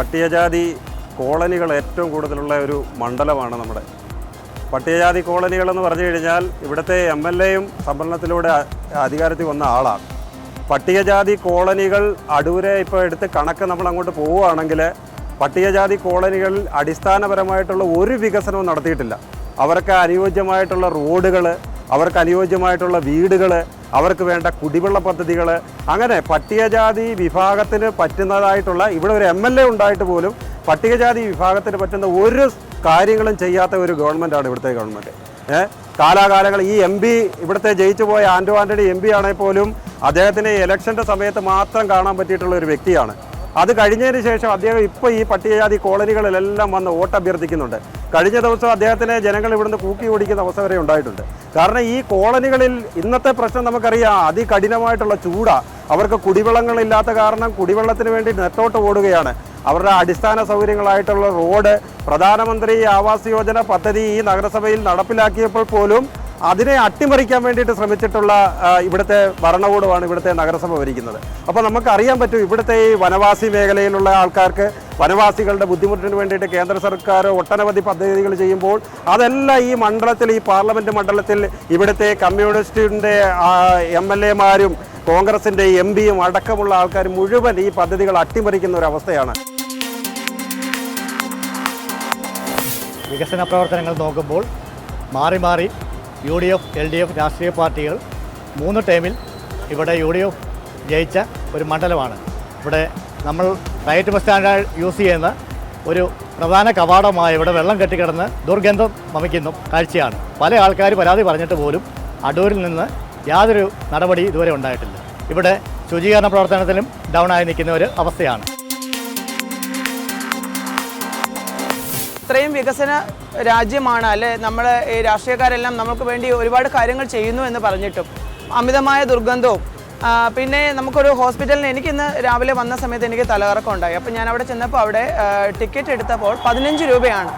പട്ടികജാതി കോളനികൾ ഏറ്റവും കൂടുതലുള്ള ഒരു മണ്ഡലമാണ് നമ്മുടെ. പട്ടികജാതി കോളനികളെന്ന് പറഞ്ഞു കഴിഞ്ഞാൽ ഇവിടുത്തെ MLAയും സംവരണത്തിലൂടെ അധികാരത്തിൽ വന്ന ആളാണ്. പട്ടികജാതി കോളനികൾ അടൂരെ ഇപ്പോൾ എടുത്ത് കണക്ക് നമ്മൾ അങ്ങോട്ട് പോവുകയാണെങ്കിൽ പട്ടികജാതി കോളനികളിൽ അടിസ്ഥാനപരമായിട്ടുള്ള ഒരു വികസനവും നടത്തിയിട്ടില്ല. അവർക്ക് അനുയോജ്യമായിട്ടുള്ള റോഡുകൾ, അവർക്ക് അനുയോജ്യമായിട്ടുള്ള വീടുകൾ, അവർക്ക് വേണ്ട കുടിവെള്ള പദ്ധതികൾ, അങ്ങനെ പട്ടികജാതി വിഭാഗത്തിന് പറ്റുന്നതായിട്ടുള്ള ഇവിടെ ഒരു MLA ഉണ്ടായിട്ട് പോലും പട്ടികജാതി വിഭാഗത്തിന് പറ്റുന്ന ഒരു കാര്യങ്ങളും ചെയ്യാത്ത ഒരു ഗവൺമെൻറ്റാണ് ഇവിടുത്തെ ഗവൺമെൻറ്. കാലാകാലങ്ങൾ ഈ MP ഇവിടുത്തെ ജയിച്ചു പോയ ആൻ്റണി MP ആണെങ്കിൽ പോലും അദ്ദേഹത്തിന് ഇലക്ഷൻ്റെ സമയത്ത് മാത്രം കാണാൻ പറ്റിയിട്ടുള്ള ഒരു വ്യക്തിയാണ്. അത് കഴിഞ്ഞതിന് ശേഷം അദ്ദേഹം ഇപ്പോൾ ഈ പട്ടികജാതി കോളനികളിലെല്ലാം വന്ന് വോട്ട് അഭ്യർത്ഥിക്കുന്നുണ്ട്. കഴിഞ്ഞ ദിവസം അദ്ദേഹത്തിനെ ജനങ്ങൾ ഇവിടുന്ന് കൂക്കി ഓടിക്കുന്ന അവസ്ഥ വരെ ഉണ്ടായിട്ടുണ്ട്. കാരണം ഈ കോളനികളിൽ ഇന്നത്തെ പ്രശ്നം നമുക്കറിയാം, അതികഠിനമായിട്ടുള്ള ചൂടാണ്. അവർക്ക് കുടിവെള്ളങ്ങളില്ലാത്ത കാരണം കുടിവെള്ളത്തിന് വേണ്ടി നെട്ടോട്ട് ഓടുകയാണ്. അവരുടെ അടിസ്ഥാന സൗകര്യങ്ങളായിട്ടുള്ള റോഡ്, പ്രധാനമന്ത്രി ആവാസ് യോജന പദ്ധതി ഈ നഗരസഭയിൽ നടപ്പിലാക്കിയപ്പോൾ പോലും അതിനെ അട്ടിമറിക്കാൻ വേണ്ടിയിട്ട് ശ്രമിച്ചിട്ടുള്ള ഇവിടുത്തെ ഭരണകൂടമാണ് ഇവിടുത്തെ നഗരസഭ ഭരിക്കുന്നത്. അപ്പോൾ നമുക്കറിയാൻ പറ്റും ഇവിടുത്തെ ഈ വനവാസി മേഖലയിലുള്ള ആൾക്കാർക്ക്, വനവാസികളുടെ ബുദ്ധിമുട്ടിന് വേണ്ടിയിട്ട് കേന്ദ്ര സർക്കാർ ഒട്ടനവധി പദ്ധതികൾ ചെയ്യുമ്പോൾ അതെല്ലാം ഈ മണ്ഡലത്തിൽ, ഈ പാർലമെൻറ്റ് മണ്ഡലത്തിൽ ഇവിടുത്തെ കമ്മ്യൂണിസ്റ്റിൻ്റെ MLAമാരും കോൺഗ്രസിൻ്റെ MPയും അടക്കമുള്ള ആൾക്കാർ മുഴുവൻ ഈ പദ്ധതികൾ അട്ടിമറിക്കുന്ന ഒരു അവസ്ഥയാണ്. വികസന പ്രവർത്തനങ്ങൾ നോക്കുമ്പോൾ മാറി മാറി UDF, LDF രാഷ്ട്രീയ പാർട്ടികൾ 3 ടേമിൽ ഇവിടെ UDF ജയിച്ച ഒരു മണ്ഡലമാണ്. ഇവിടെ നമ്മൾ റൈറ്റ് ബസ് സ്റ്റാൻഡ് യൂസ് ചെയ്യുന്ന ഒരു പ്രധാന കവാടമായ ഇവിടെ വെള്ളം കെട്ടിക്കിടന്ന് ദുർഗന്ധം വമിക്കുന്ന കാഴ്ചയാണ്. പല ആൾക്കാർ പരാതി പറഞ്ഞിട്ട് പോലും അടൂരിൽ നിന്ന് യാതൊരു നടപടി ഇതുവരെ ഉണ്ടായിട്ടില്ല. ഇവിടെ ശുചീകരണ പ്രവർത്തനത്തിലും ഡൗൺ ആയി നിൽക്കുന്ന ഒരു അവസ്ഥയാണ്. ഇത്രയും വികസന രാജ്യമാണ് അല്ലെ, നമ്മൾ ഈ രാഷ്ട്രീയക്കാരെല്ലാം നമുക്ക് വേണ്ടി ഒരുപാട് കാര്യങ്ങൾ ചെയ്യുന്നു എന്ന് പറഞ്ഞിട്ടും അമിതമായ ദുർഗന്ധവും, പിന്നെ നമുക്കൊരു ഹോസ്പിറ്റലിന് എനിക്കിന്ന് രാവിലെ വന്ന സമയത്ത് എനിക്ക് തലകറക്കം ഉണ്ടായി. അപ്പോൾ ഞാൻ അവിടെ ചെന്നപ്പോൾ അവിടെ ടിക്കറ്റ് എടുത്തപ്പോൾ 15 രൂപയാണ്.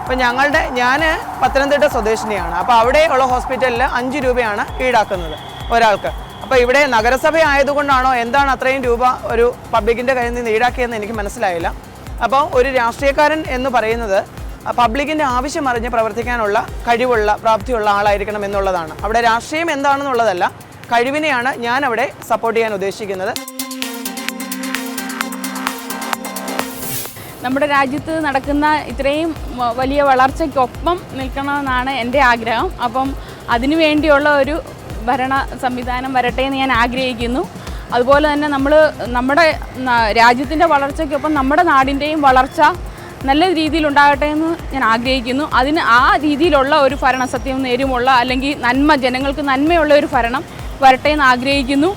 അപ്പോൾ ഞാൻ പത്തനംതിട്ട സ്വദേശിനിയാണ്. അപ്പോൾ അവിടെ ഉള്ള ഹോസ്പിറ്റലിൽ 5 രൂപയാണ് ഈടാക്കുന്നത് ഒരാൾക്ക്. അപ്പോൾ ഇവിടെ നഗരസഭ ആയതുകൊണ്ടാണോ എന്താണ് അത്രയും രൂപ ഒരു പബ്ലിക്കിൻ്റെ കയ്യിൽ നിന്ന് ഈടാക്കിയതെന്ന് എനിക്ക് മനസ്സിലായില്ല. അപ്പോൾ ഒരു രാഷ്ട്രീയക്കാരൻ എന്ന് പറയുന്നത് പബ്ലിക്കിൻ്റെ ആവശ്യം അറിഞ്ഞ് പ്രവർത്തിക്കാനുള്ള കഴിവുള്ള, പ്രാപ്തിയുള്ള ആളായിരിക്കണം എന്നുള്ളതാണ്. അവിടെ രാഷ്ട്രീയം എന്താണെന്നുള്ളതല്ല, കഴിവിനെയാണ് ഞാൻ അവിടെ സപ്പോർട്ട് ചെയ്യാൻ ഉദ്ദേശിക്കുന്നത്. നമ്മുടെ രാജ്യത്ത് നടക്കുന്ന ഇത്രയും വലിയ വളർച്ചയ്ക്കൊപ്പം നിൽക്കണമെന്നാണ് എൻ്റെ ആഗ്രഹം. അപ്പം അതിനു വേണ്ടിയുള്ള ഒരു ഭരണ സംവിധാനം വരട്ടെ എന്ന് ഞാൻ ആഗ്രഹിക്കുന്നു. അതുപോലെ തന്നെ നമ്മുടെ രാജ്യത്തിൻ്റെ വളർച്ചയ്ക്കൊപ്പം നമ്മുടെ നാടിൻ്റെയും വളർച്ച നല്ല രീതിയിൽ ഉണ്ടാകട്ടെ എന്ന് ഞാൻ ആഗ്രഹിക്കുന്നു. അതിന് ആ രീതിയിലുള്ള ഒരു ഭരണം, സത്യവും നേരുമുള്ള അല്ലെങ്കിൽ ജനങ്ങൾക്ക് നന്മയുള്ള ഒരു ഭരണം വരട്ടെ എന്ന് ആഗ്രഹിക്കുന്നു.